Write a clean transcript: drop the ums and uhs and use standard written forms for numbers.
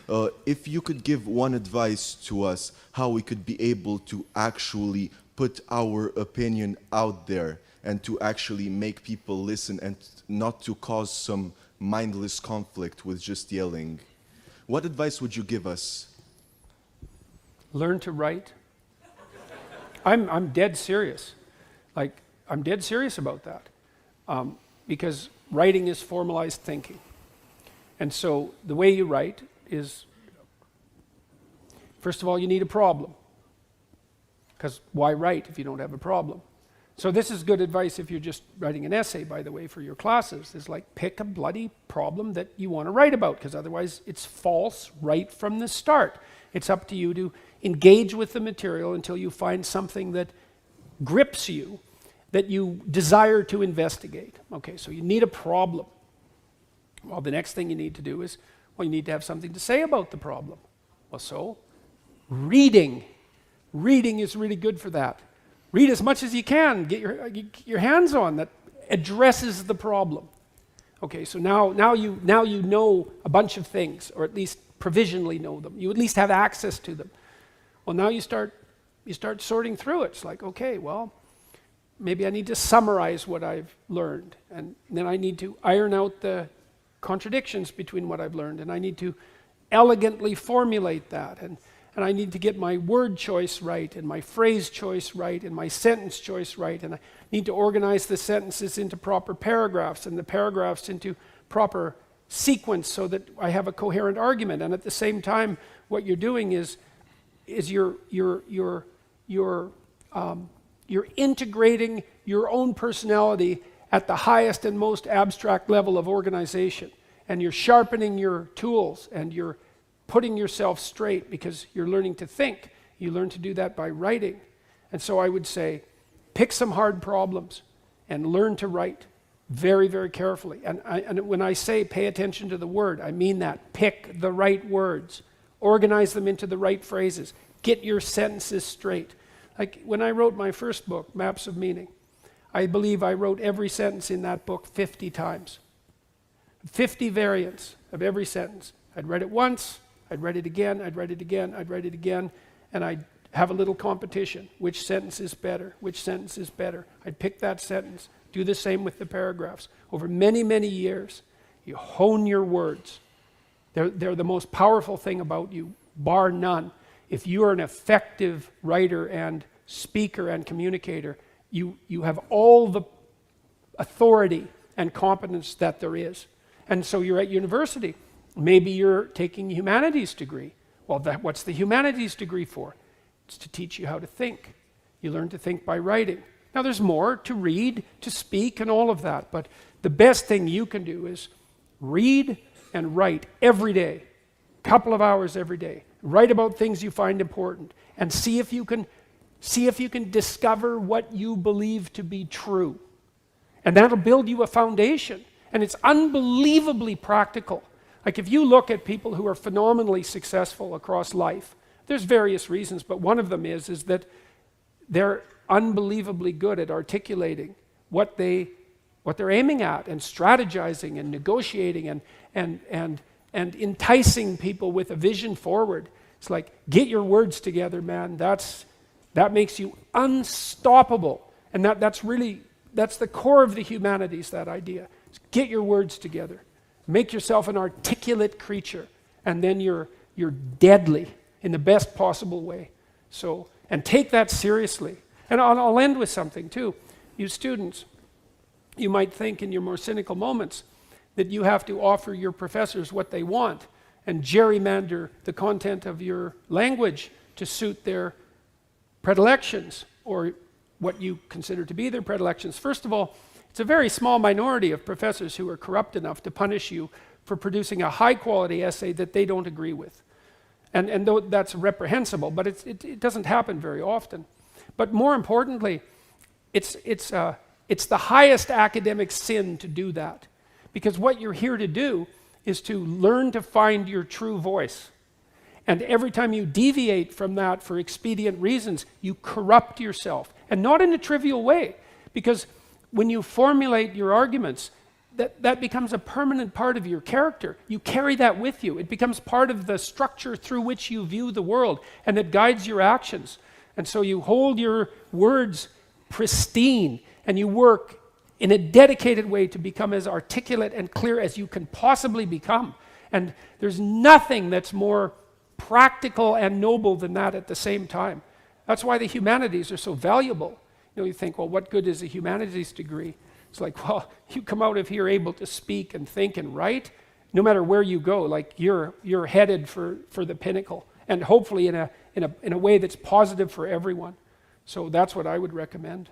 If you could give one advice to us, how we could be able to actually put our opinion out there and to actually make people listen and not to cause some mindless conflict with just yelling. What advice would you give us? Learn to write. I'm dead serious. Like, I'm dead serious about that. Because writing is formalized thinking. And so the way you write is, first of all, you need a problem. Because why write if you don't have a problem? So this is good advice if you're just writing an essay, by the way, for your classes. It's like, pick a bloody problem that you want to write about, because otherwise it's false right from the start. It's up to you to engage with the material until you find something that grips you, that you desire to investigate. Okay, so you need a problem. Well, the next thing you need to do is, well, you need to have something to say about the problem. Well, so reading. Reading is really good for that. Read as much as you can. Get your hands on that addresses the problem. Okay, so now you know a bunch of things, or at least provisionally know them. You at least have access to them. Well, now you start sorting through it. It's like, okay, well, maybe I need to summarize what I've learned, and then I need to iron out the contradictions between what I've learned, and I need to elegantly formulate that, and I need to get my word choice right, and my phrase choice right, and my sentence choice right, and I need to organize the sentences into proper paragraphs, and the paragraphs into proper sequence so that I have a coherent argument. And at the same time, what you're doing is you're integrating your own personality at the highest and most abstract level of organization, and you're sharpening your tools, and you're putting yourself straight because you're learning to think. You learn to do that by writing. And so I would say, pick some hard problems and learn to write very, very carefully. And when I say pay attention to the word, I mean that. Pick the right words. Organize them into the right phrases. Get your sentences straight. Like when I wrote my first book, Maps of Meaning, I believe I wrote every sentence in that book 50 times. 50 variants of every sentence. I'd read it once, I'd read it again, I'd read it again, I'd read it again, and I'd have a little competition. Which sentence is better? Which sentence is better? I'd pick that sentence. Do the same with the paragraphs. Over many, many years, you hone your words. They're the most powerful thing about you, bar none. If you are an effective writer and speaker and communicator, you have all the authority and competence that there is. And so you're at university. Maybe you're taking a humanities degree. Well, what's the humanities degree for? It's to teach you how to think. You learn to think by writing. Now there's more to read, to speak, and all of that, but the best thing you can do is read and write every day, a couple of hours every day. Write about things you find important, and see if you can discover what you believe to be true. And that'll build you a foundation, and it's unbelievably practical. Like if you look at people who are phenomenally successful across life, there's various reasons, but one of them is that they're unbelievably good at articulating what they're aiming at, and strategizing and negotiating and enticing people with a vision forward. It's like, get your words together, man. That makes you unstoppable. And that's the core of the humanities, that idea. Get your words together. Make yourself an articulate creature, and then you're deadly in the best possible way. So, and take that seriously. And I'll end with something too. You students, you might think in your more cynical moments that you have to offer your professors what they want and gerrymander the content of your language to suit their predilections, or what you consider to be their predilections. First of all, it's a very small minority of professors who are corrupt enough to punish you for producing a high-quality essay that they don't agree with. And though that's reprehensible, but it doesn't happen very often. But more importantly, it's the highest academic sin to do that. Because what you're here to do is to learn to find your true voice. And every time you deviate from that for expedient reasons, you corrupt yourself. And not in a trivial way. Because when you formulate your arguments, that becomes a permanent part of your character. You carry that with you. It becomes part of the structure through which you view the world, and it guides your actions. And so you hold your words pristine, and you work in a dedicated way to become as articulate and clear as you can possibly become. And there's nothing that's more practical and noble than that at the same time. That's why the humanities are so valuable. You think, well, what good is a humanities degree? It's like, well, you come out of here able to speak and think and write, no matter where you go, like you're headed for the pinnacle, and hopefully in a way that's positive for everyone. So that's what I would recommend.